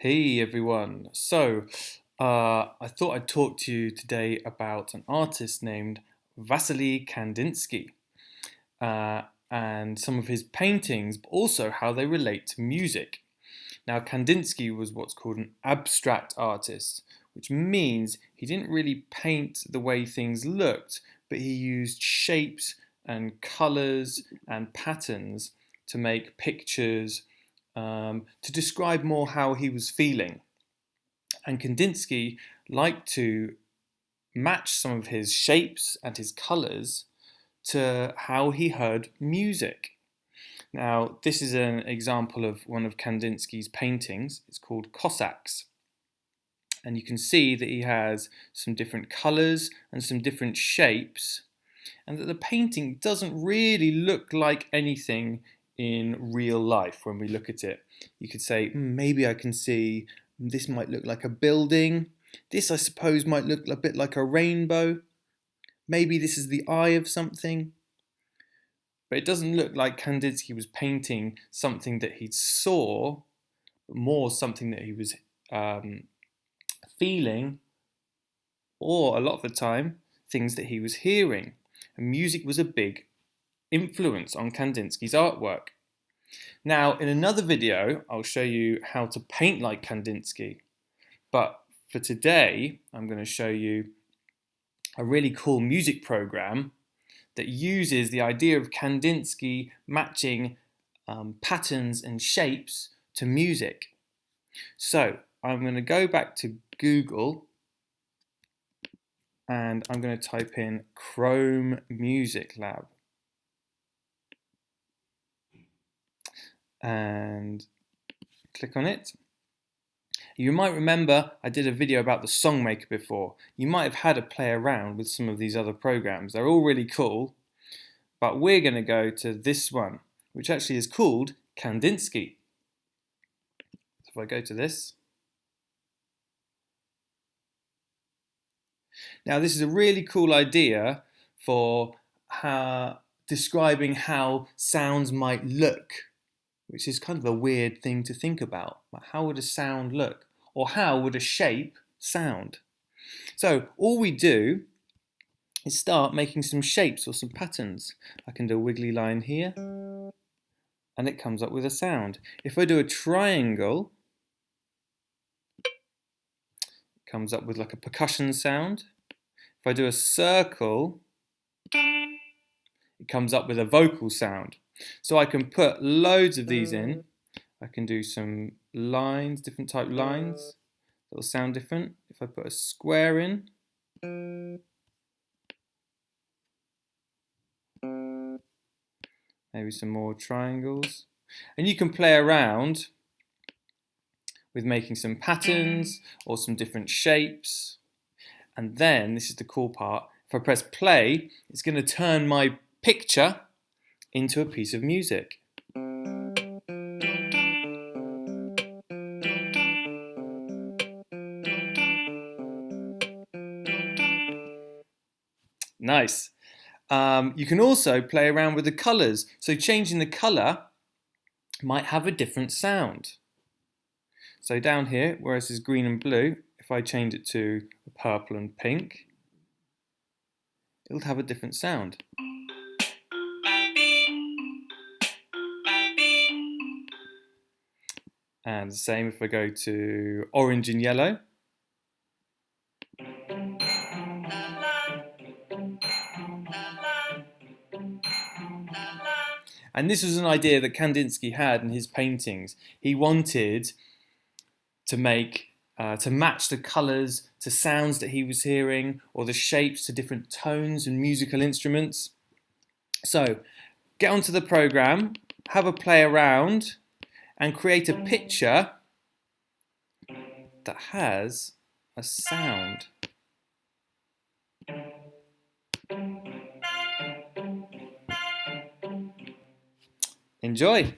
Hey everyone. I thought I'd talk to you today about an artist named Wassily Kandinsky and some of his paintings, but also how they relate to music. Now, Kandinsky was what's called an abstract artist, which means he didn't really paint the way things looked, but he used shapes and colors and patterns to make pictures, to describe more how he was feeling. And Kandinsky liked to match some of his shapes and his colors to how he heard music. Now, this is an example of one of Kandinsky's paintings. It's called Cossacks. And you can see that he has some different colors and some different shapes, and that the painting doesn't really look like anything in real life when we look at it. You could say, maybe I can see this might look like a building. This, I suppose, might look a bit like a rainbow. Maybe this is the eye of something. But it doesn't look like Kandinsky was painting something that he saw, but more something that he was feeling, or a lot of the time, things that he was hearing. And music was a big influence on Kandinsky's artwork. Now, in another video, I'll show you how to paint like Kandinsky. But for today, I'm going to show you a really cool music program that uses the idea of Kandinsky matching patterns and shapes to music. So I'm going to go back to Google and I'm going to type in Chrome Music Lab. And click on it. You might remember I did a video about the Songmaker before. You might have had a play around with some of these other programs. They're all really cool, but we're going to go to this one, which actually is called Kandinsky. So if I go to this. Now this is a really cool idea for describing how sounds might look, which is kind of a weird thing to think about. How would a sound look? Or how would a shape sound? So all we do is start making some shapes or some patterns. I can do a wiggly line here, and it comes up with a sound. If I do a triangle, it comes up with like a percussion sound. If I do a circle, it comes up with a vocal sound. So I can put loads of these in. I can do some lines, different type lines that will sound different. If I put a square in, maybe some more triangles. And you can play around with making some patterns or some different shapes. And then, this is the cool part, if I press play, it's going to turn my picture into a piece of music. Nice. You can also play around with the colours. So changing the colour might have a different sound. So down here, where it says green and blue, if I change it to purple and pink, it'll have a different sound. And the same if I go to orange and yellow. And this was an idea that Kandinsky had in his paintings. He wanted to match the colours to sounds that he was hearing, or the shapes to different tones and musical instruments. So get onto the program, have a play around, and create a picture that has a sound. Enjoy!